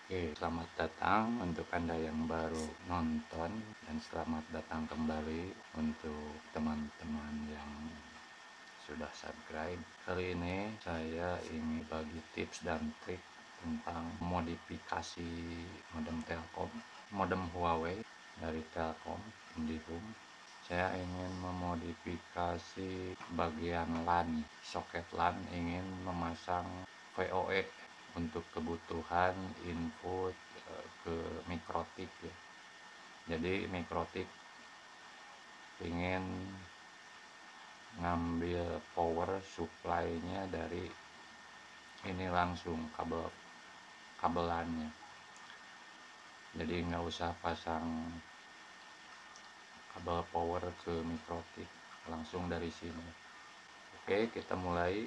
Oke, selamat datang untuk Anda yang baru nonton dan selamat datang kembali untuk teman-teman yang sudah subscribe. Kali ini saya ingin bagi tips dan trik tentang modifikasi modem Telkom, modem Huawei dari Telkom IndiHome. Saya ingin memodifikasi bagian LAN, soket LAN, ingin memasang VoE untuk kebutuhan input ke mikrotik ya. Jadi mikrotik ingin ngambil power supply-nya dari ini langsung kabelannya. Jadi nggak usah pasang kabel power ke mikrotik, langsung dari sini. Oke, kita mulai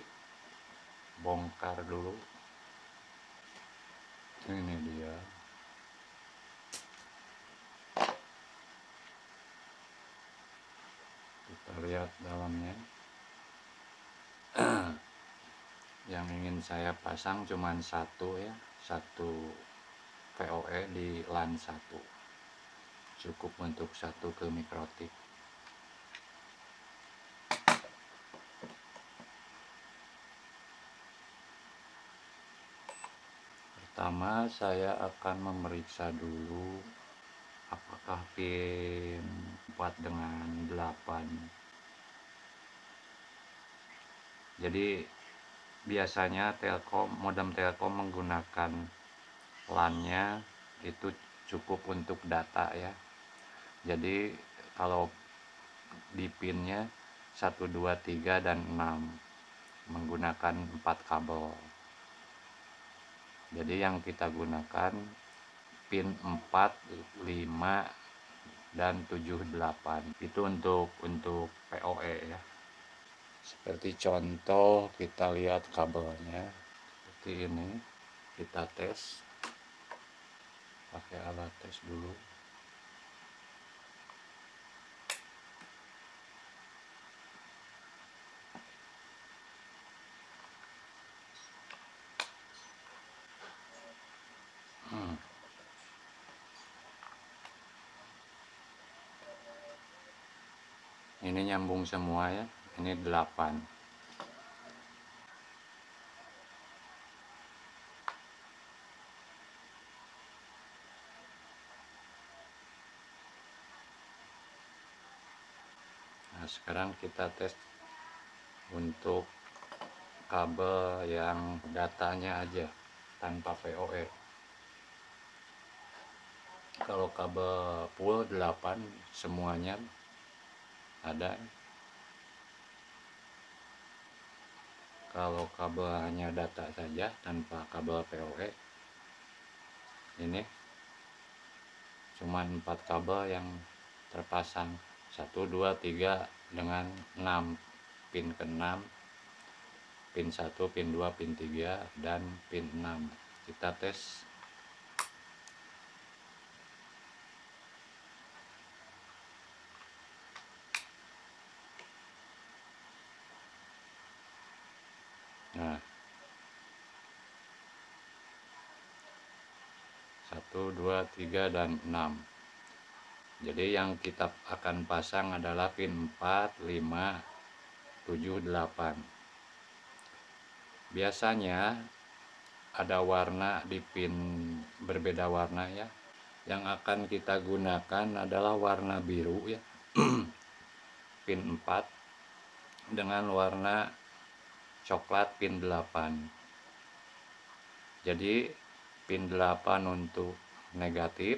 bongkar dulu. Ini dia. Kita lihat dalamnya. Yang ingin saya pasang cuma satu ya, satu VoE di LAN 1, cukup untuk satu ke mikrotik. Pertama saya akan memeriksa dulu apakah pin 4 dengan 8. Jadi biasanya modem Telkom menggunakan LAN-nya itu cukup untuk data ya. Jadi kalau di pinnya 1, 2, 3, dan 6 menggunakan 4 kabel. Jadi yang kita gunakan pin 4, 5, dan 7, 8. Itu untuk PoE ya. Seperti contoh kita lihat kabelnya seperti ini. Kita tes pakai alat tes dulu. Ini nyambung semua ya. Ini 8. Nah, sekarang kita tes untuk kabel yang datanya aja tanpa VoE. Kalau kabel full 8 semuanya ada. Kalau kabel hanya data saja tanpa kabel VoE, ini cuma 4 kabel yang terpasang, 1, 2, 3 dengan 6, pin ke-6, pin 1, pin 2, pin 3, dan pin 6. Kita tes. Nah, 1, 2, 3, dan 6. Jadi yang kita akan pasang adalah pin 4, 5, 7, 8. Biasanya ada warna di pin, berbeda warna ya. Yang akan kita gunakan adalah warna biru ya. Pin 4 dengan warna coklat pin 8. Jadi pin 8 untuk negatif,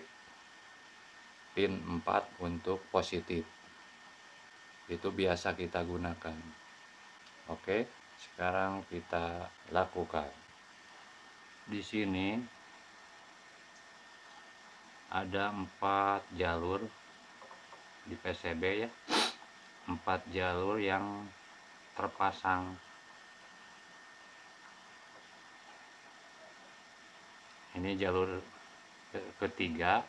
pin 4 untuk positif. Itu biasa kita gunakan. Oke, sekarang kita lakukan. Di sini ada 4 jalur di PCB ya. 4 jalur yang terpasang. Ini jalur ketiga,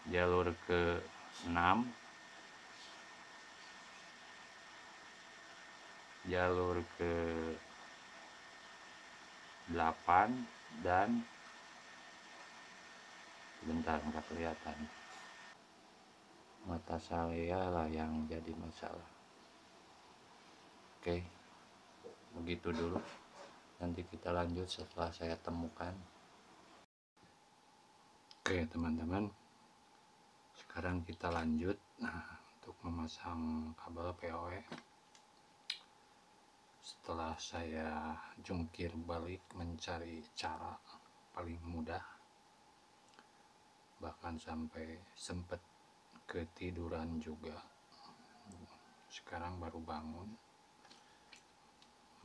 jalur ke-6, jalur 8 dan bentar, nggak kelihatan, mata saya lah yang jadi masalah. Oke, begitu dulu, nanti kita lanjut setelah saya temukan. Oke teman-teman, sekarang kita lanjut untuk memasang kabel PoE. Setelah saya jungkir balik mencari cara paling mudah, bahkan sampai sempat ketiduran juga. Sekarang baru bangun,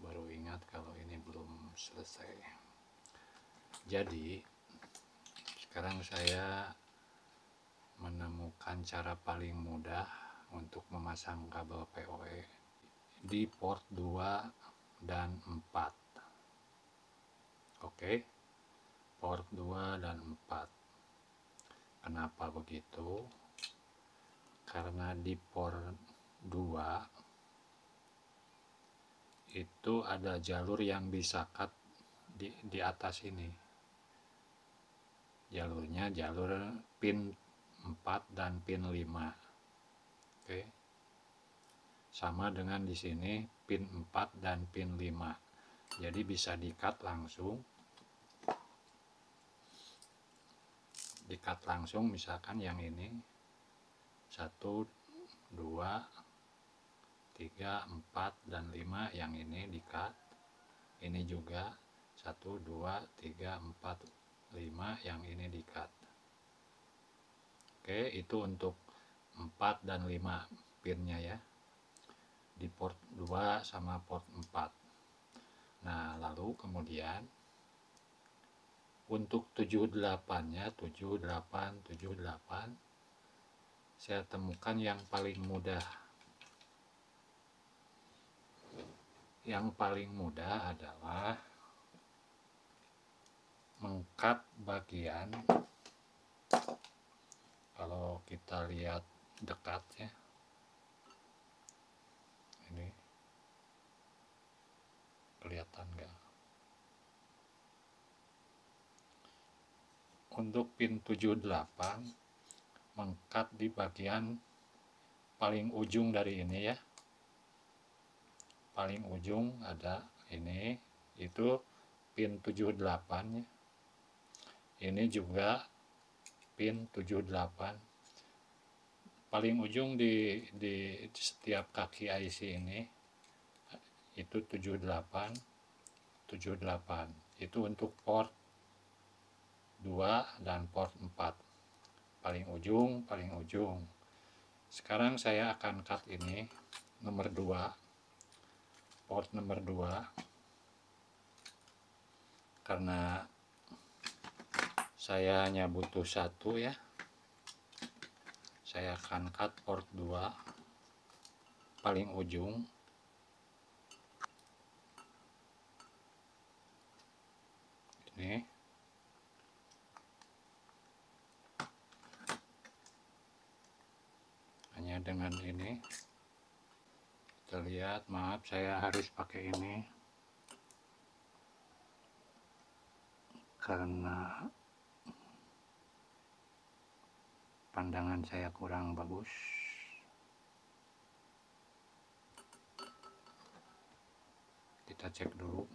baru ingat kalau ini belum selesai. Jadi sekarang saya menemukan cara paling mudah untuk memasang kabel PoE di port 2 dan 4. Oke, port 2 dan 4. Kenapa begitu? Karena di port 2 itu ada jalur yang bisa cut di atas ini. Jalurnya jalur pin 4 dan pin 5. Oke. Sama dengan di sini pin 4 dan pin 5. Jadi bisa di-cut langsung. Di-cut langsung, misalkan yang ini 1, 2, 3, 4 dan 5, yang ini di-cut. Ini juga 1, 2, 3, 4, 5, yang ini di-cut. Oke, itu untuk 4 dan 5 pinnya ya, di port 2 sama port 4. Nah, lalu kemudian untuk 78-nya, 78, saya temukan yang paling mudah. Yang paling mudah adalah mengkat bagian, kalau kita lihat dekat ya, ini kelihatan nggak? Untuk pin 78 mengkat di bagian paling ujung dari ini ya, paling ujung ada ini, itu pin 78 ya. Ini juga pin 78, paling ujung di setiap kaki IC ini itu 78 itu untuk port 2 dan port 4, paling ujung. Sekarang saya akan cut ini nomor 2, port nomor 2, karena saya hanya butuh 1 ya. Saya akan cut port 2 paling ujung. Ini hanya dengan ini. Kita lihat, maaf saya harus pakai ini karena pandangan saya kurang bagus. Kita cek dulu.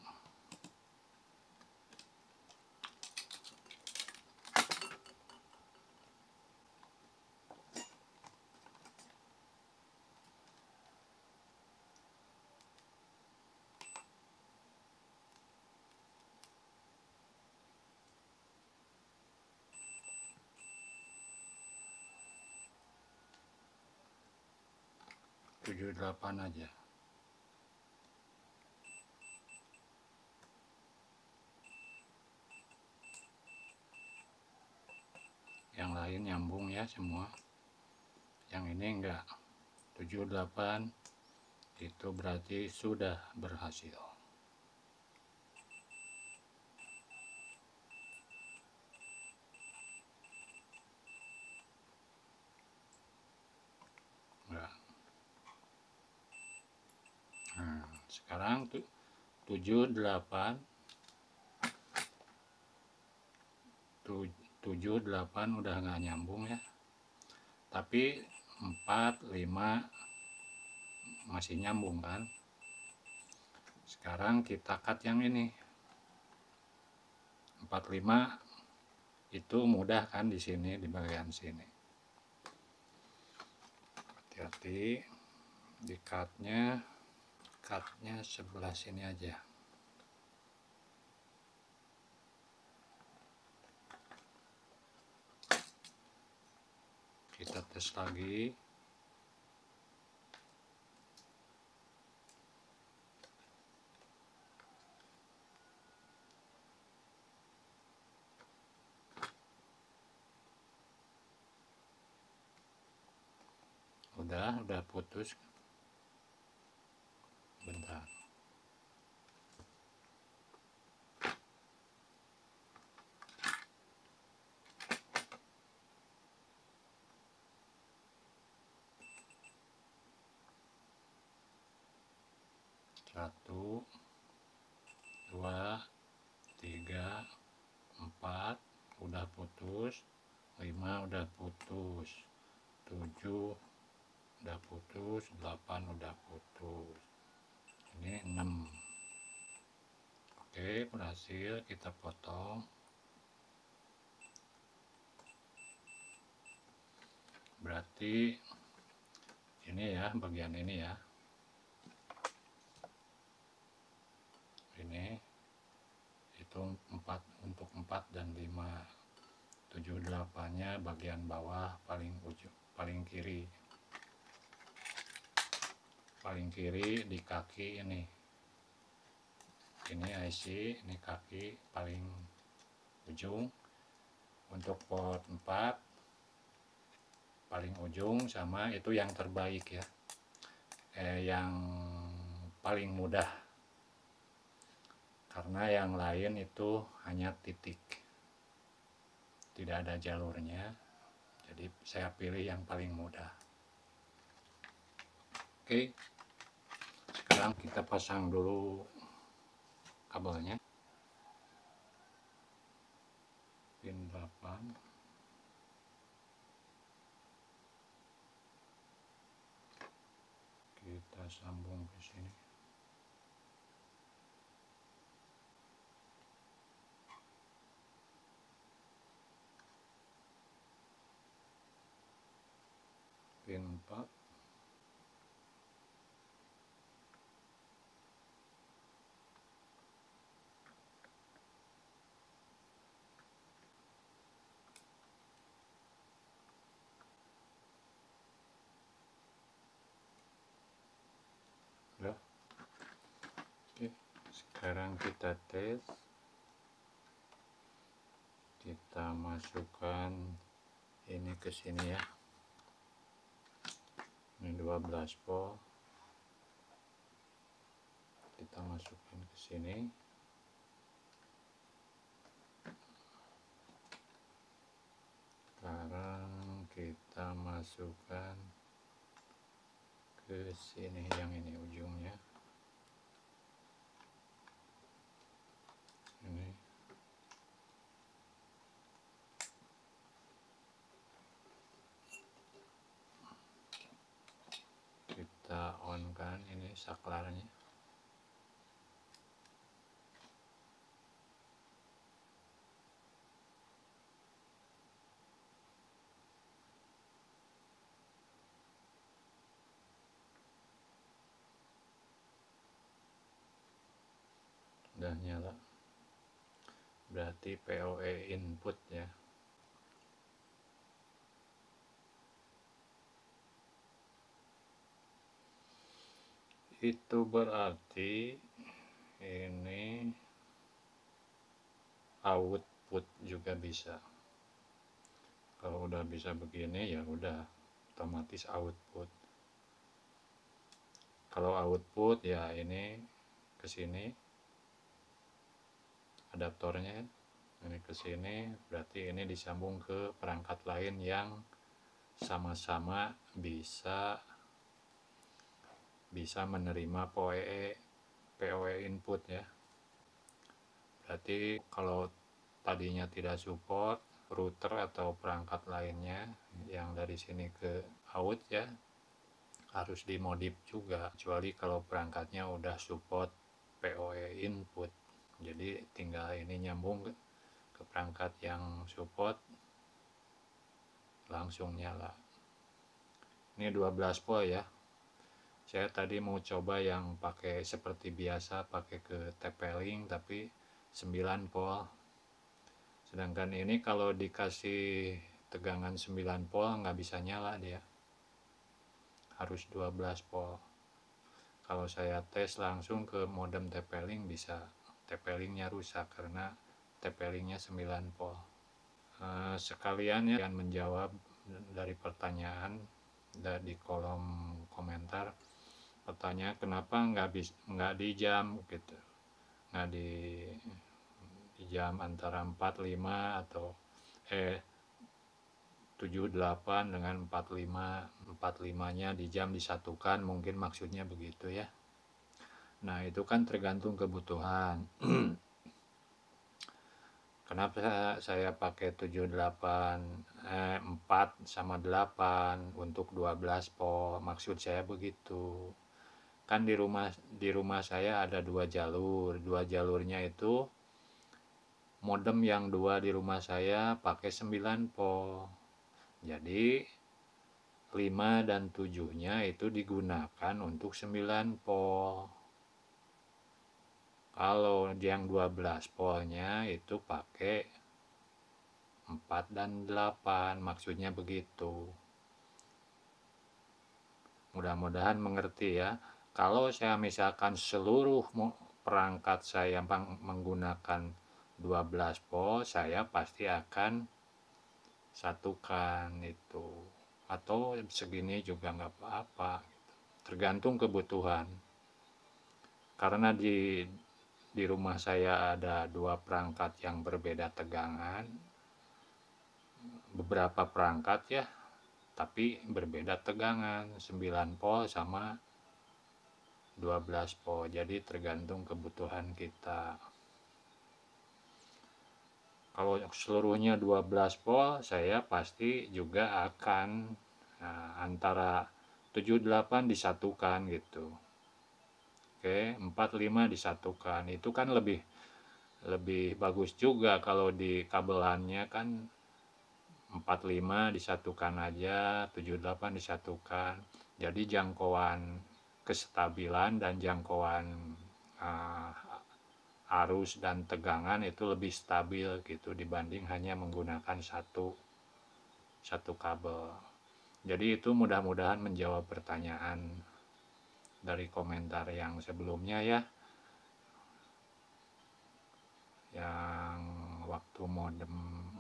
Tujuh 8 aja. Yang lain nyambung ya semua. Yang ini enggak. 78 itu berarti sudah berhasil. Enggak. Nah, sekarang 78 7, 8 udah nggak nyambung ya, tapi 4, 5 masih nyambung kan. Sekarang kita cut yang ini 4, 5 itu mudah kan di sini, di bagian sini. Hati-hati di cutnya sebelah sini aja. Kita tes lagi. Udah putus. Bentar. Satu, 2, 3, 4 udah putus, 5 udah putus, 7 udah putus, 8 udah putus, ini 6. Oke, berhasil. Kita potong. Berarti ini ya, bagian ini ya, ini itu 4 untuk 4 dan 5. 7, 8 nya bagian bawah paling ujung, paling kiri di kaki ini IC, ini kaki paling ujung. Untuk port 4 paling ujung, sama itu yang terbaik ya, yang paling mudah, karena yang lain itu hanya titik, tidak ada jalurnya, jadi saya pilih yang paling mudah. Oke, sekarang kita pasang dulu kabelnya. Pin 8, kita sambung ke sini. Pin 4, udah. Oke, sekarang kita tes. Kita masukkan ini ke sini ya, ini 12 volt, kita masukin ke sini. Sekarang kita masukkan ke sini, yang ini ujungnya ini. Kita on kan ini saklarnya. Udah nyala, berarti PoE input ya. Itu berarti ini output juga bisa. Kalau udah bisa begini ya udah otomatis output. Kalau output ya ini ke sini adaptornya, ini ke sini, berarti ini disambung ke perangkat lain yang sama-sama bisa menerima PoE input ya. Berarti kalau tadinya tidak support, router atau perangkat lainnya yang dari sini ke out ya, harus dimodif juga, kecuali kalau perangkatnya udah support PoE input. Jadi tinggal ini nyambung ke perangkat yang support, langsung nyala. Ini 12 volt ya. Saya tadi mau coba yang pakai seperti biasa, pakai ke TP-Link tapi 9 volt. Sedangkan ini kalau dikasih tegangan 9 volt nggak bisa nyala dia. Harus 12 volt. Kalau saya tes langsung ke modem TP-Link bisa TP-Linknya rusak karena TP-Linknya 9 volt. Sekalian ya menjawab dari pertanyaan di kolom komentar. Pertanyaan kenapa nggak di jam gitu, nggak di jam antara 45 atau 78 dengan 45 nya di jam disatukan, mungkin maksudnya begitu ya. Nah itu kan tergantung kebutuhan. Kenapa saya pakai 4 sama 8 untuk 12 volt, maksud saya begitu. Kan di rumah saya ada 2 jalurnya itu modem yang 2 di rumah saya pakai 9 volt. Jadi 5 dan 7-nya itu digunakan untuk 9 volt. Kalau yang 12 voltnya itu pakai 4 dan 8, maksudnya begitu. Mudah-mudahan mengerti ya. Kalau saya misalkan seluruh perangkat saya menggunakan 12 volt, saya pasti akan satukan itu. Atau segini juga nggak apa-apa. Tergantung kebutuhan. Karena di rumah saya ada 2 perangkat yang berbeda tegangan. Beberapa perangkat ya, tapi berbeda tegangan, 9 volt sama 12 volt, jadi tergantung kebutuhan kita. Kalau seluruhnya 12 volt, saya pasti juga akan antara 78 disatukan gitu. Oke, 45 disatukan. Itu kan lebih bagus juga kalau di kabelannya kan 45 disatukan aja, 78 disatukan. Jadi jangkauan kestabilan dan jangkauan arus dan tegangan itu lebih stabil gitu dibanding hanya menggunakan satu kabel. Jadi itu mudah-mudahan menjawab pertanyaan dari komentar yang sebelumnya ya, yang waktu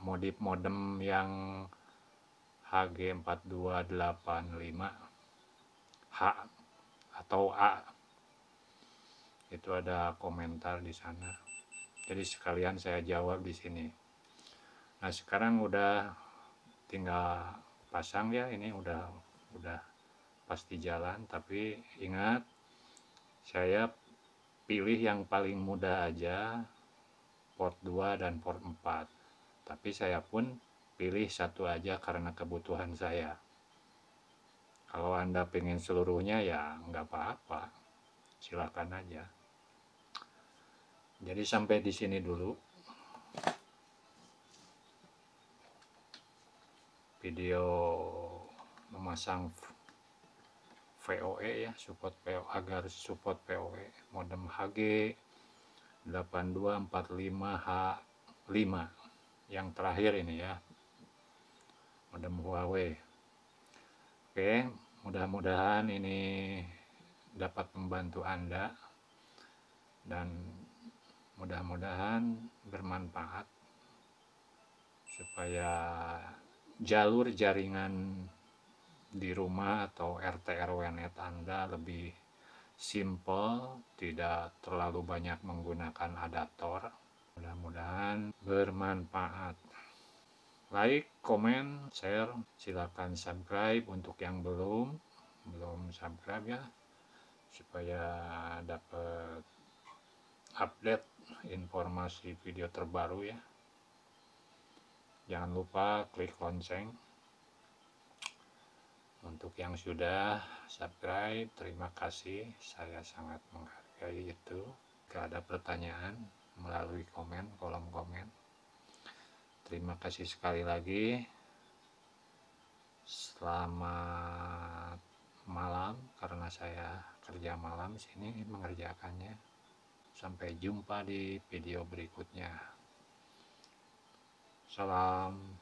modif modem yang HG4285H atau A, itu ada komentar di sana. Jadi sekalian saya jawab di sini. Nah sekarang udah tinggal pasang ya, ini udah pasti jalan. Tapi ingat, saya pilih yang paling mudah aja, port 2 dan port 4. Tapi saya pun pilih satu aja karena kebutuhan saya. Kalau Anda pengen seluruhnya ya nggak apa-apa, silakan aja. Jadi sampai di sini dulu video memasang VoE ya, support PoE, agar support PoE modem HG8245H5 yang terakhir ini ya, modem Huawei. Oke, mudah-mudahan ini dapat membantu Anda dan mudah-mudahan bermanfaat supaya jalur jaringan di rumah atau RT RW net Anda lebih simple, tidak terlalu banyak menggunakan adaptor. Mudah-mudahan bermanfaat. Like, komen, share, silakan subscribe untuk yang belum subscribe ya, supaya dapat update informasi video terbaru ya. Jangan lupa klik lonceng. Untuk yang sudah subscribe, terima kasih, saya sangat menghargai itu. Jika ada pertanyaan melalui kolom komen. Terima kasih sekali lagi. Selamat malam, karena saya kerja malam sini mengerjakannya. Sampai jumpa di video berikutnya. Salam.